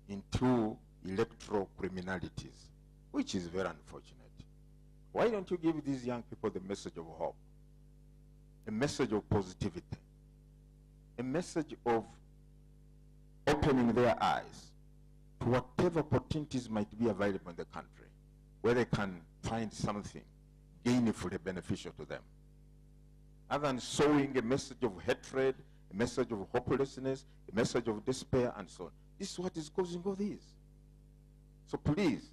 into electoral criminalities, which is very unfortunate. Why don't you give these young people the message of hope, a message of positivity, a message of opening their eyes to whatever opportunities might be available in the country, where they can find something gainfully beneficial to them, other than sowing a message of hatred, a message of hopelessness, a message of despair, and so on. This is what is causing all this. So please,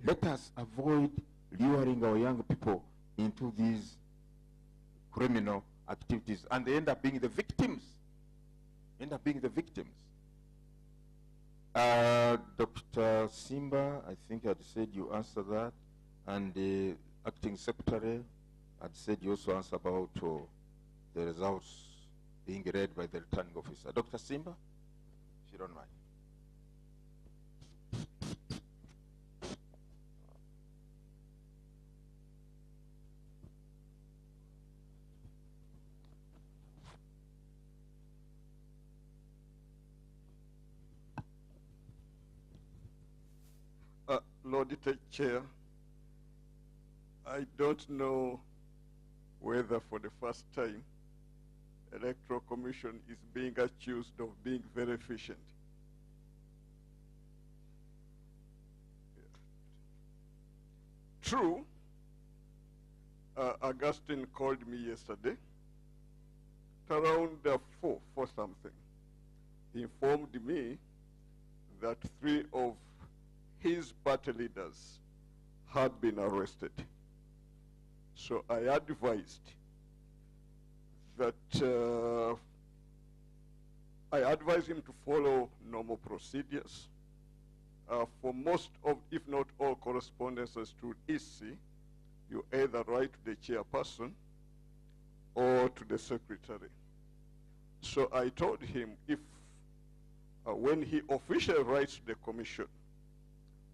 let us avoid luring our young people into these criminal activities, and they end up being the victims. Dr. Simba, I think I'd said you answered that, and the acting secretary had said you also answered about the results being read by the returning officer. Dr. Simba, if you don't mind. Lord Chair, I don't know whether for the first time Electoral Commission is being accused of being very efficient. True, Augustine called me yesterday at around 4 something. He informed me that 3 of his party leaders had been arrested. So I advised that him to follow normal procedures. For most of, if not all, correspondences to EC, you either write to the chairperson or to the secretary. So I told him if when he officially writes to the commission,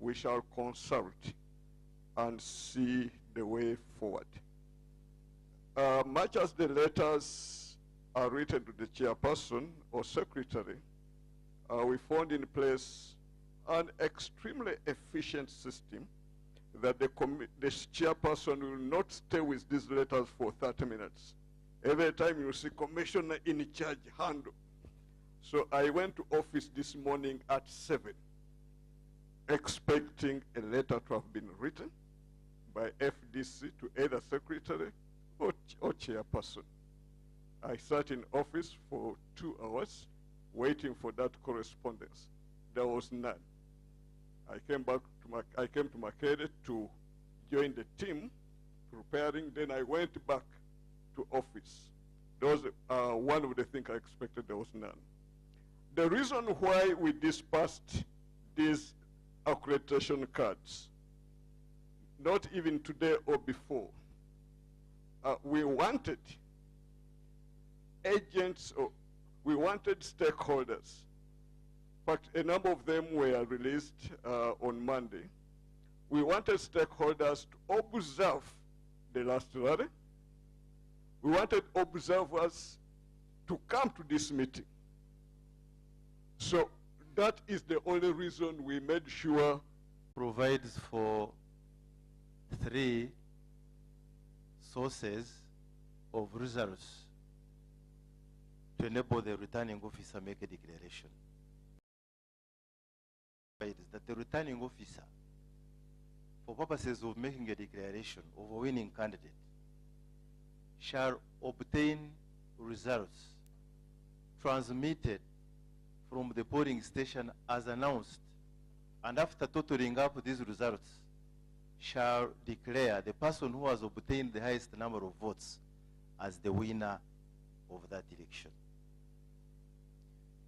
we shall consult and see the way forward. Much as the letters are written to the chairperson or secretary, we found in place an extremely efficient system that the chairperson will not stay with these letters for 30 minutes. Every time you see commissioner in charge handle. So I went to office this morning at 7. Expecting a letter to have been written by FDC to either secretary or chairperson. I sat in office for 2 hours waiting for that correspondence. There was none. I came to Makere to join the team preparing, then I went back to office. Those one of the things I expected, there was none. The reason why we dispersed these accreditation cards, not even today or before, we wanted agents, or we wanted stakeholders. In fact, a number of them were released on Monday. We wanted stakeholders to observe the last rally. We wanted observers to come to this meeting. So that is the only reason we made sure. Provides for 3 sources of results to enable the returning officer make a declaration. It is that the returning officer, for purposes of making a declaration of a winning candidate, shall obtain results transmitted from the polling station as announced, and after totaling up these results, shall declare the person who has obtained the highest number of votes as the winner of that election.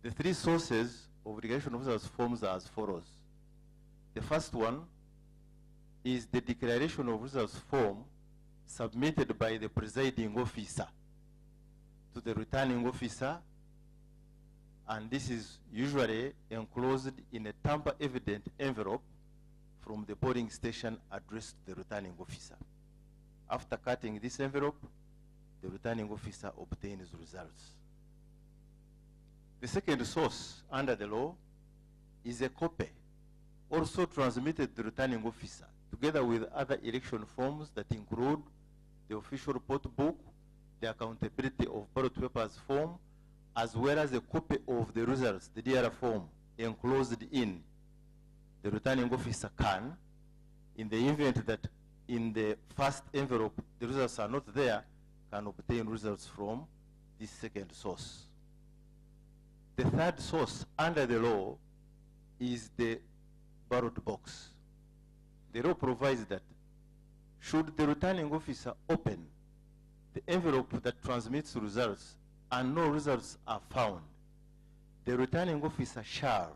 The 3 sources of declaration officers' forms are as follows. The first one is the declaration of results form submitted by the presiding officer to the returning officer, and this is usually enclosed in a tamper-evident envelope from the polling station addressed to the returning officer. After cutting this envelope, the returning officer obtains results. The second source under the law is a copy also transmitted the returning officer, together with other election forms that include the official report book, the accountability of ballot papers form, as well as a copy of the results, the DRA form, enclosed in. The returning officer can, in the event that in the first envelope the results are not there, can obtain results from this second source. The third source under the law is the ballot box. The law provides that should the returning officer open the envelope that transmits results and no results are found, the returning officer shall,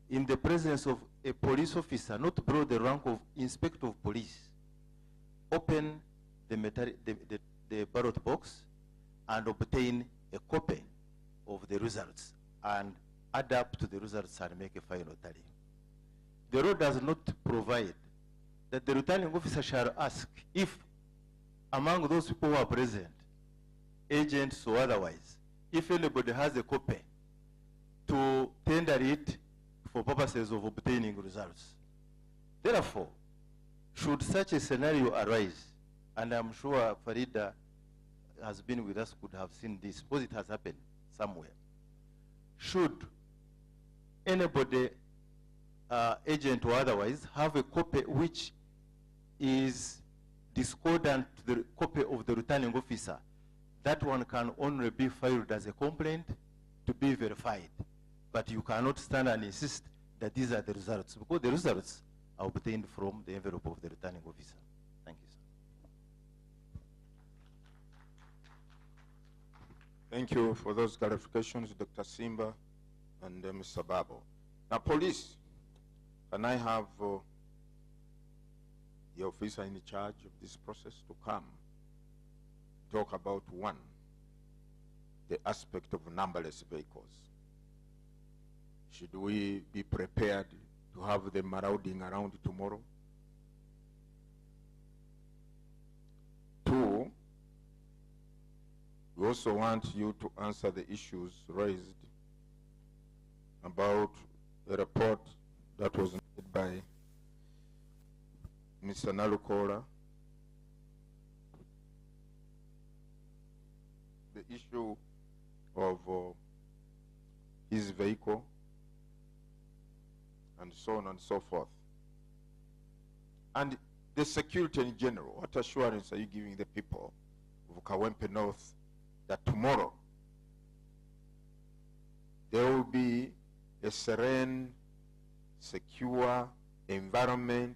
in the presence of a police officer not below the rank of inspector of police, open the ballot box and obtain a copy of the results and add up to the results and make a final tally. The law does not provide that the returning officer shall ask if among those people who are present, agents or otherwise, if anybody has a copy, to tender it for purposes of obtaining results. Therefore, should such a scenario arise, and I'm sure Farida has been with us, could have seen this, because it has happened somewhere. Should anybody, agent or otherwise, have a copy which is discordant to the copy of the returning officer, that one can only be filed as a complaint to be verified. But you cannot stand and insist that these are the results, because the results are obtained from the envelope of the returning officer. Thank you, sir. Thank you for those clarifications, Dr. Simba and Mr. Babo. Now, police, can I have the officer in charge of this process to come talk about, one, the aspect of numberless vehicles? Should we be prepared to have them marauding around tomorrow? Two, we also want you to answer the issues raised about the report that was made by Mr. Nalukola, the issue of his vehicle, and so on and so forth. And the security in general, what assurance are you giving the people of Kawempe North that tomorrow there will be a serene, secure environment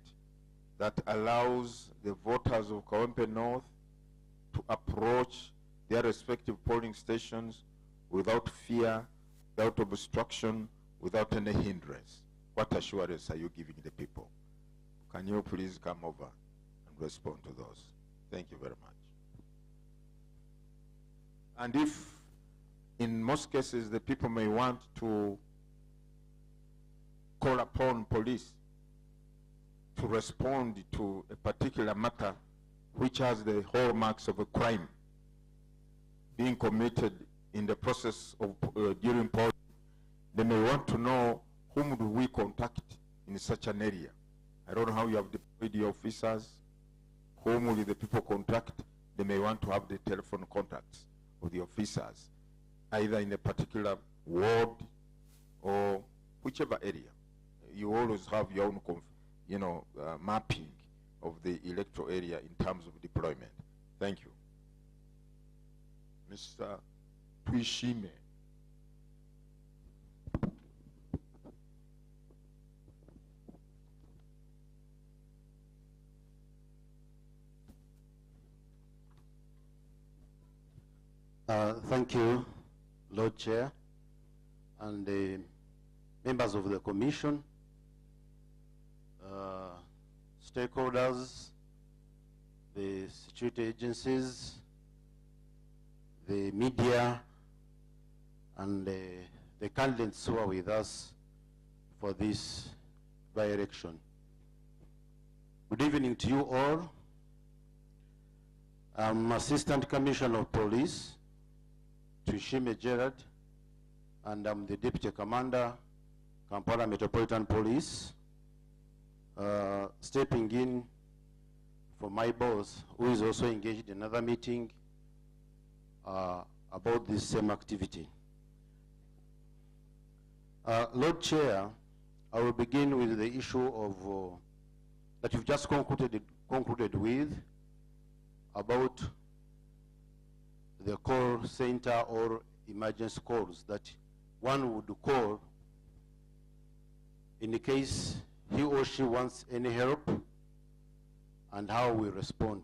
that allows the voters of Kawempe North to approach their respective polling stations without fear, without obstruction, without any hindrance? What assurance are you giving the people? Can you please come over and respond to those? Thank you very much. And if, in most cases, the people may want to call upon police to respond to a particular matter which has the hallmarks of a crime being committed in the process of during polling, they may want to know whom do we contact in such an area. I don't know how you have deployed your officers. Whom will the people contact? They may want to have the telephone contacts of the officers, either in a particular ward or whichever area. You always have your own, mapping of the electoral area in terms of deployment. Thank you. Mr. Twishime. Thank you, Lord Chair, and the members of the Commission, stakeholders, the security agencies, the media, and the candidates who are with us for this by-election. Good evening to you all. I'm Assistant Commissioner of Police, Twishime Gerard, and I'm the Deputy Commander, Kampala Metropolitan Police. stepping in for my boss, who is also engaged in another meeting about this same activity. Lord Chair, I will begin with the issue of that you've just concluded with about the call center or emergency calls that one would call in the case he or she wants any help, and how we respond.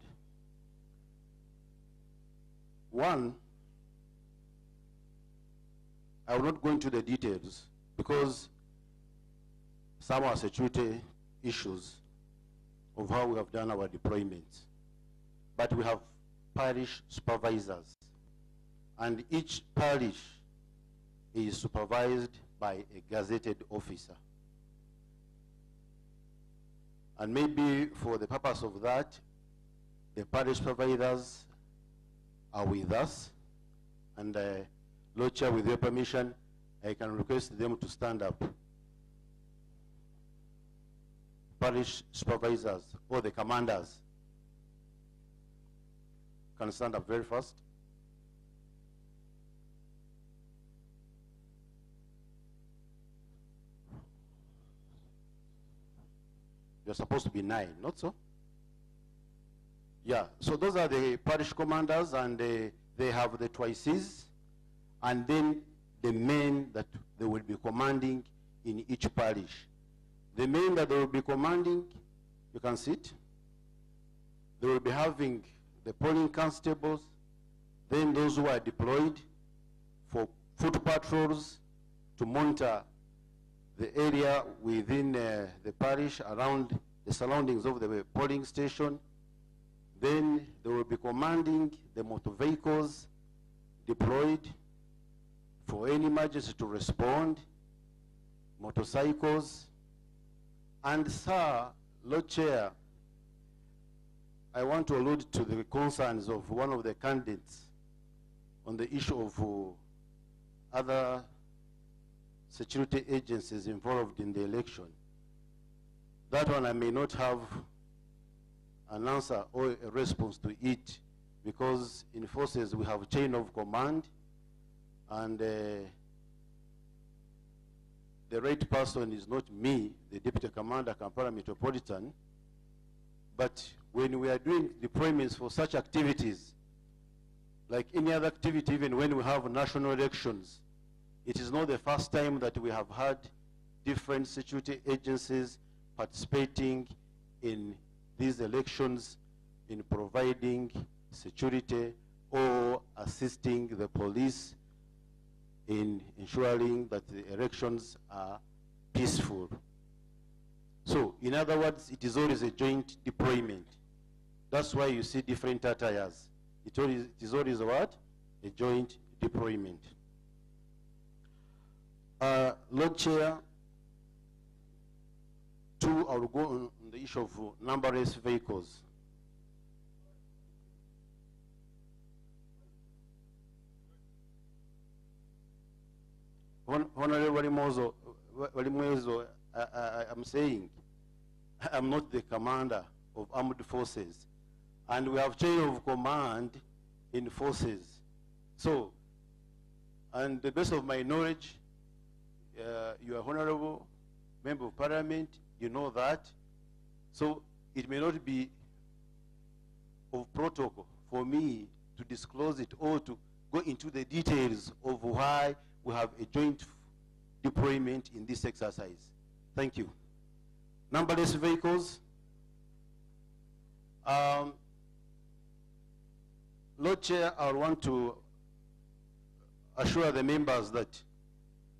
One, I will not go into the details because some are security issues of how we have done our deployments. But we have parish supervisors, and each parish is supervised by a gazetted officer. And maybe for the purpose of that, the parish supervisors are with us, and Lord Chair, with your permission, I can request them to stand up. Parish supervisors or the commanders can stand up very fast. You're supposed to be 9, not so? Yeah, so those are the parish commanders, and they have the twices, and then the men that they will be commanding in each parish. The men that they will be commanding, you can sit. They will be having the polling constables, then those who are deployed for foot patrols to monitor the area within the parish around the surroundings of the polling station. Then they will be commanding the motor vehicles deployed for any emergency to respond, motorcycles. And sir, Lord Chair, I want to allude to the concerns of one of the candidates on the issue of other security agencies involved in the election. That one I may not have an answer or a response to it, because in forces we have a chain of command, and the right person is not me, the Deputy Commander, Kampala Metropolitan. But when we are doing deployments for such activities, like any other activity, even when we have national elections, it is not the first time that we have had different security agencies participating in these elections in providing security or assisting the police in ensuring that the elections are peaceful. So, in other words, it is always a joint deployment. That's why you see different attires. It is always what? A joint deployment. Lord Chair, 2, I will go on the issue of numberless vehicles. Honorable Walimozo, I'm saying, I'm not the commander of armed forces, and we have chain of command in forces. So, and the best of my knowledge, you are honorable member of parliament, you know that. So it may not be of protocol for me to disclose it or to go into the details of why we have a joint deployment in this exercise. Thank you. Numberless vehicles. Lord Chair, I want to assure the members that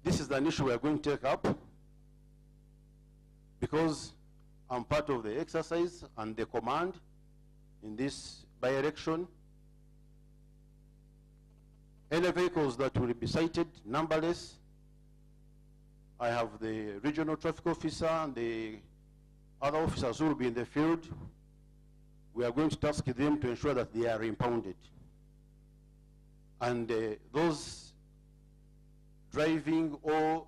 this is an issue we are going to take up, because I'm part of the exercise and the command in this by-election. Any vehicles that will be cited, numberless, I have the regional traffic officer and the other officers who will be in the field. We are going to task them to ensure that they are impounded. And those driving or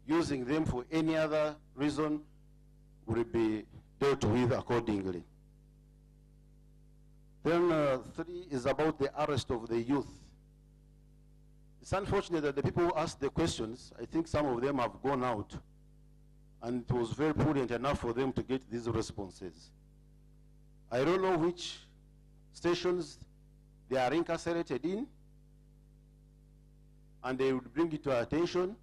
using them for any other reason will be dealt with accordingly. Then 3 is about the arrest of the youth. It's unfortunate that the people who asked the questions, I think some of them have gone out, and it was very prudent enough for them to get these responses. I don't know which stations they are incarcerated in, and they would bring it to our attention,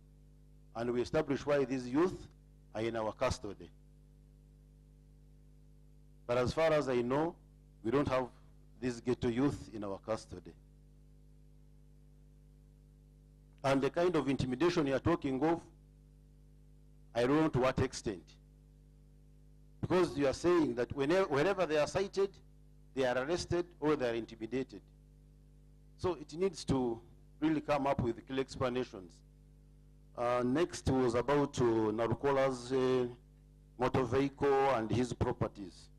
and we establish why these youth are in our custody. But as far as I know, we don't have these ghetto youth in our custody. And the kind of intimidation you are talking of, I don't know to what extent. Because you are saying that wherever they are cited, they are arrested or they are intimidated. So it needs to really come up with clear explanations. Next was about Narukola's motor vehicle and his properties.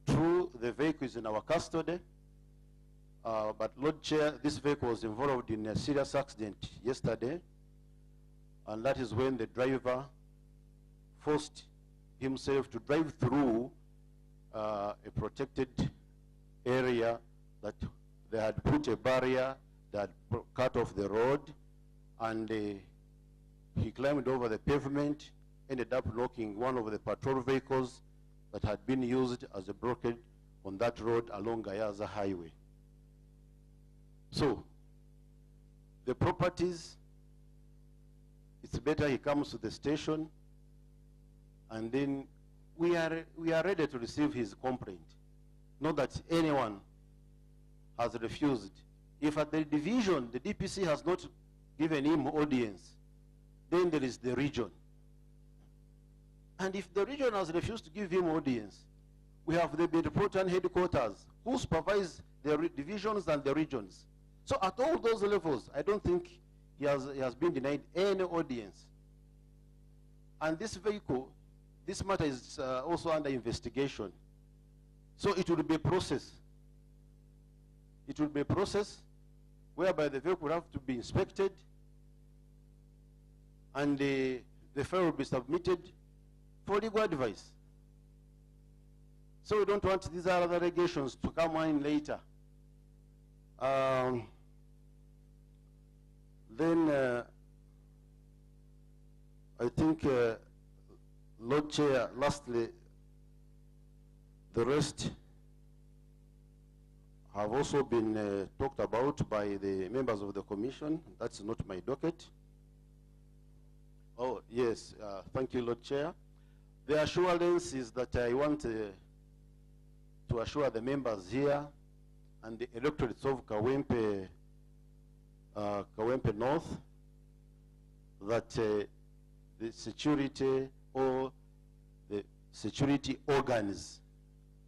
True, the vehicle is in our custody, but Lord Chair, this vehicle was involved in a serious accident yesterday, and that is when the driver forced himself to drive through a protected area that they had put a barrier that cut off the road, and he climbed over the pavement, ended up knocking one of the patrol vehicles that had been used as a blockade on that road along Gayaza Highway. So, the properties, it's better he comes to the station, and then we are ready to receive his complaint. Not that anyone has refused. If at the division, the DPC has not given him audience, then there is the region. And if the region has refused to give him audience, we have the Metropolitan Headquarters who supervise the divisions and the regions. So at all those levels, I don't think he has been denied any audience. And this vehicle, this matter is also under investigation. So it will be a process. It will be a process whereby the vehicle will have to be inspected, and the file will be submitted for legal advice. So we don't want these other allegations to come in later. Then I think, Lord Chair, lastly, the rest have also been talked about by the members of the commission. That's not my docket. Oh, yes, thank you, Lord Chair. The assurance is that I want to assure the members here and the electorates of Kawempe North that the security or the security organs,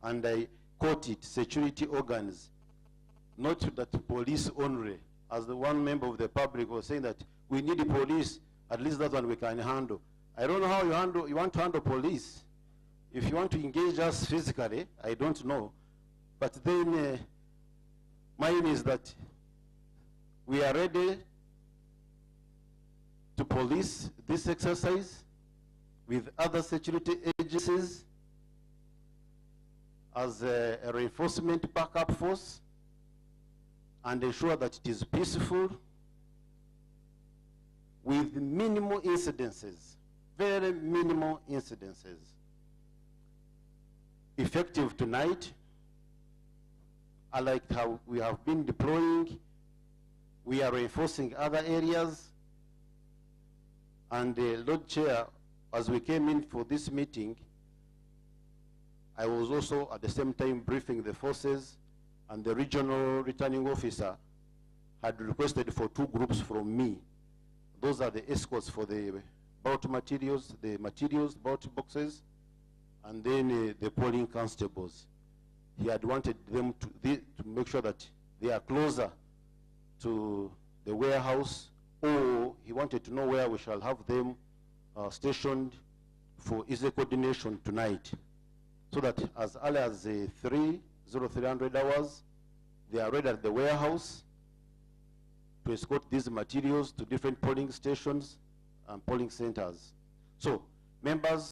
and I quote it, security organs, not that police only, as the one member of the public was saying that we need the police, at least that one we can handle. I don't know how you want to handle police. If you want to engage us physically, I don't know. But then mine is that we are ready to police this exercise with other security agencies as a reinforcement backup force, and ensure that it is peaceful with minimal incidences, very minimal incidences. Effective tonight, I like how we have been deploying. We are reinforcing other areas. And Lord Chair, as we came in for this meeting, I was also at the same time briefing the forces, and the regional returning officer had requested for 2 groups from me. Those are the escorts for the ballot materials, ballot boxes, and then the polling constables. He had wanted them to make sure that they are closer to the warehouse, or he wanted to know where we shall have them stationed for easy coordination tonight, so that as early as 300 hours, they are ready at the warehouse to escort these materials to different polling stations and polling centers. So, members,